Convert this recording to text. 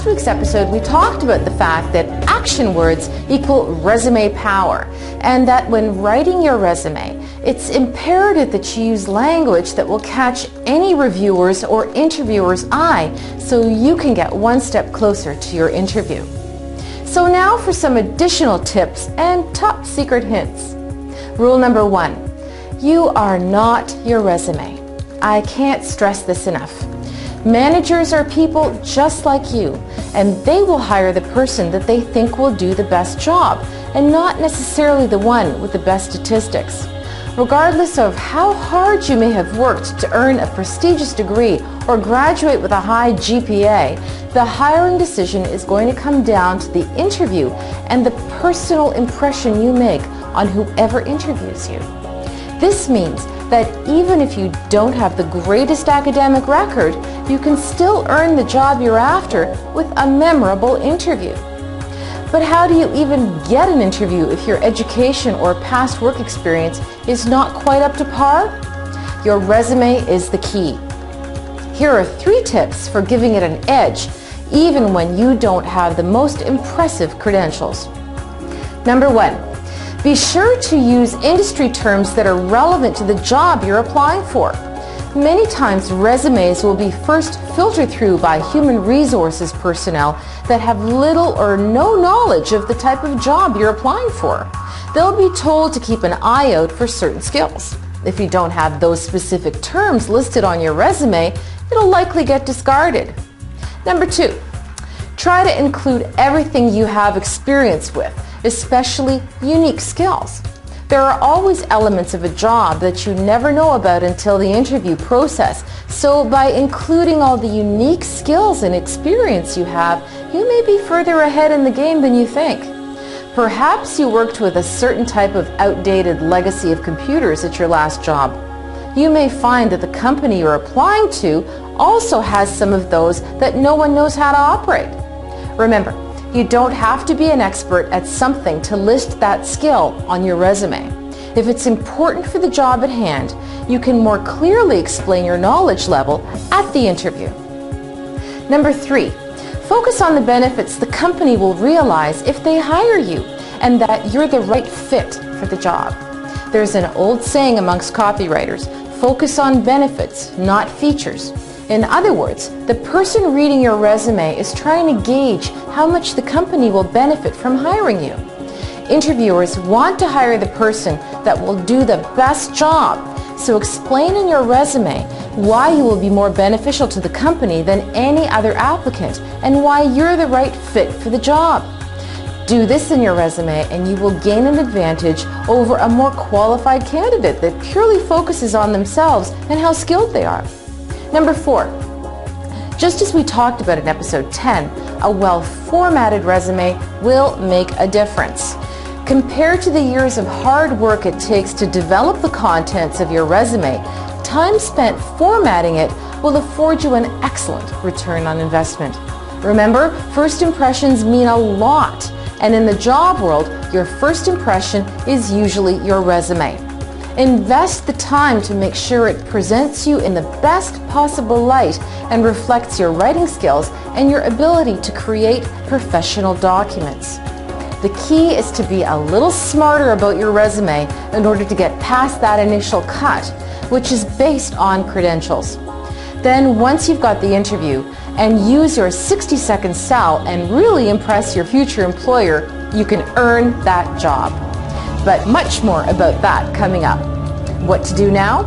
last week's episode, we talked about the fact that action words equal resume power, and that when writing your resume, it's imperative that you use language that will catch any reviewer's or interviewer's eye so you can get one step closer to your interview. So now for some additional tips and top secret hints. Rule number 1, you are not your resume. I can't stress this enough. Managers are people just like you, and they will hire the person that they think will do the best job, and not necessarily the one with the best statistics. Regardless of how hard you may have worked to earn a prestigious degree or graduate with a high GPA, the hiring decision is going to come down to the interview and the personal impression you make on whoever interviews you. This means that even if you don't have the greatest academic record, you can still earn the job you're after with a memorable interview. But how do you even get an interview if your education or past work experience is not quite up to par? Your resume is the key. Here are 3 tips for giving it an edge, even when you don't have the most impressive credentials. Number 1. Be sure to use industry terms that are relevant to the job you're applying for. Many times resumes will be first filtered through by human resources personnel that have little or no knowledge of the type of job you're applying for. They'll be told to keep an eye out for certain skills. If you don't have those specific terms listed on your resume, it'll likely get discarded. Number 2, try to include everything you have experience with, especially unique skills. There are always elements of a job that you never know about until the interview process, so by including all the unique skills and experience you have, you may be further ahead in the game than you think. Perhaps you worked with a certain type of outdated legacy of computers at your last job. You may find that the company you're applying to also has some of those that no one knows how to operate. Remember, you don't have to be an expert at something to list that skill on your resume. If it's important for the job at hand, you can more clearly explain your knowledge level at the interview. Number 3, focus on the benefits the company will realize if they hire you and that you're the right fit for the job. There's an old saying amongst copywriters, focus on benefits, not features. In other words, the person reading your resume is trying to gauge how much the company will benefit from hiring you. Interviewers want to hire the person that will do the best job, so explain in your resume why you will be more beneficial to the company than any other applicant and why you're the right fit for the job. Do this in your resume and you will gain an advantage over a more qualified candidate that purely focuses on themselves and how skilled they are. Number 4, just as we talked about in episode 10, a well-formatted resume will make a difference. Compared to the years of hard work it takes to develop the contents of your resume, time spent formatting it will afford you an excellent return on investment. Remember, first impressions mean a lot, and in the job world, your first impression is usually your resume. Invest the time to make sure it presents you in the best possible light and reflects your writing skills and your ability to create professional documents. The key is to be a little smarter about your resume in order to get past that initial cut, which is based on credentials. Then once you've got the interview and use your 60-second sell and really impress your future employer, you can earn that job. But much more about that coming up. What to do now?